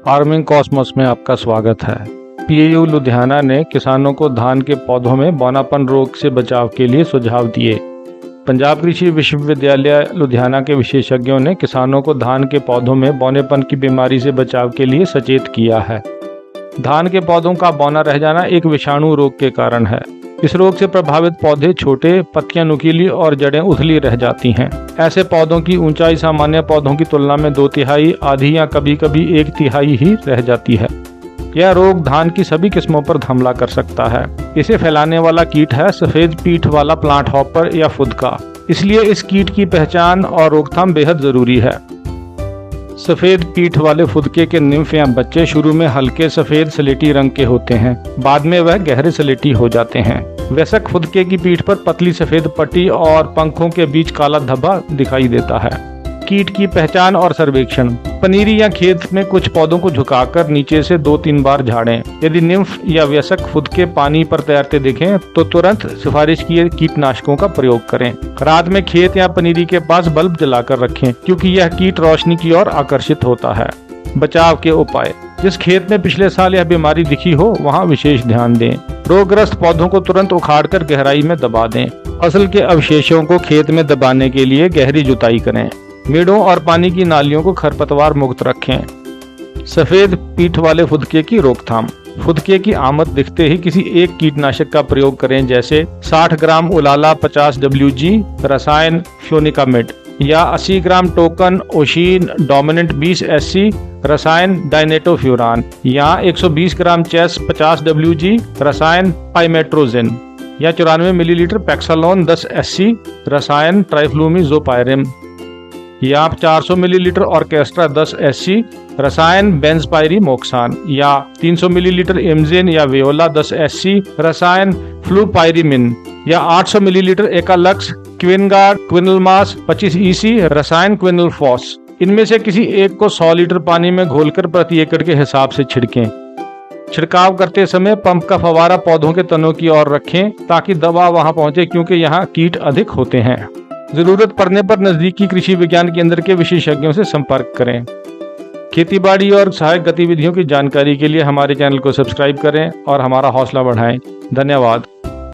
Farming Cosmos में आपका स्वागत है। पीएयू लुधियाना ने किसानों को धान के पौधों में बौनापन रोग से बचाव के लिए सुझाव दिए। पंजाब कृषि विश्वविद्यालय लुधियाना के विशेषज्ञों ने किसानों को धान के पौधों में बौनेपन की बीमारी से बचाव के लिए सचेत किया है। धान के पौधों का बौना रह जाना एक विषाणु रोग के कारण है। इस रोग से प्रभावित पौधे छोटे, पत्तियां नुकीली और जड़ें उथली रह जाती हैं। ऐसे पौधों की ऊंचाई सामान्य पौधों की तुलना में 2/3, आधी या कभी कभी 1/3 ही रह जाती है। यह रोग धान की सभी किस्मों पर हमला कर सकता है। इसे फैलाने वाला कीट है सफेद पीठ वाला प्लांट हॉपर या फुदका। इसलिए इस कीट की पहचान और रोकथाम बेहद जरूरी है। सफेद पीठ वाले फुदके के निम्फ या बच्चे शुरू में हल्के सफेद स्लेटी रंग के होते हैं, बाद में वह गहरे स्लेटी हो जाते हैं। वयस्क फुदके की पीठ पर पतली सफेद पट्टी और पंखों के बीच काला धब्बा दिखाई देता है। कीट की पहचान और सर्वेक्षण। पनीरी या खेत में कुछ पौधों को झुकाकर नीचे से 2-3 बार झाड़ें। यदि निम्फ या वयस्क फुदके पानी पर तैरते दिखें तो तुरंत सिफारिश किए कीटनाशकों का प्रयोग करें। रात में खेत या पनीरी के पास बल्ब जलाकर रखें, क्योंकि यह कीट रोशनी की ओर आकर्षित होता है। बचाव के उपाय। जिस खेत में पिछले साल यह बीमारी दिखी हो वहां विशेष ध्यान दें। रोगग्रस्त पौधों को तुरंत उखाड़कर गहराई में दबा दें। फसल के अवशेषों को खेत में दबाने के लिए गहरी जुताई करें। मेड़ों और पानी की नालियों को खरपतवार मुक्त रखें। सफेद पीठ वाले फुदके की रोकथाम। फुदके की आमद दिखते ही किसी एक कीटनाशक का प्रयोग करें, जैसे 60 ग्राम उलाला 50 WG रसायन फ्लोनिकामिड या 80 ग्राम टोकन ओशीन डोमिनेंट 20 SC रसायन डायनेटोफ्यूरान या 120 ग्राम चेस 50 WG रसायन पाइमेट्रोजिन या 94 मिलीलीटर पैक्सालोन 10 SC रसायन ट्राइफ्लूमीजोपायरिम या 400 मिलीलीटर ऑर्केस्ट्रा 10 SC रसायन बेंजपायरिमोक्सान या 300 मिलीलीटर एमजेन या वेओला 10 SC रसायन फ्लूपायरिमिन या 800 मिलीलीटर एकालक्स क्विनगार्ड क्विनलमास 25 EC रसायन क्विनलफॉस। इनमें से किसी एक को 100 लीटर पानी में घोलकर प्रति एकड़ के हिसाब से छिड़कें। छिड़काव करते समय पंप का फव्वारा पौधों के तनों की ओर रखें ताकि दवा वहां पहुंचे, क्योंकि यहाँ कीट अधिक होते हैं। जरूरत पड़ने पर नजदीकी कृषि विज्ञान केंद्र के विशेषज्ञों से संपर्क करें। खेतीबाड़ी और सहायक गतिविधियों की जानकारी के लिए हमारे चैनल को सब्सक्राइब करें और हमारा हौसला बढ़ाएं। धन्यवाद।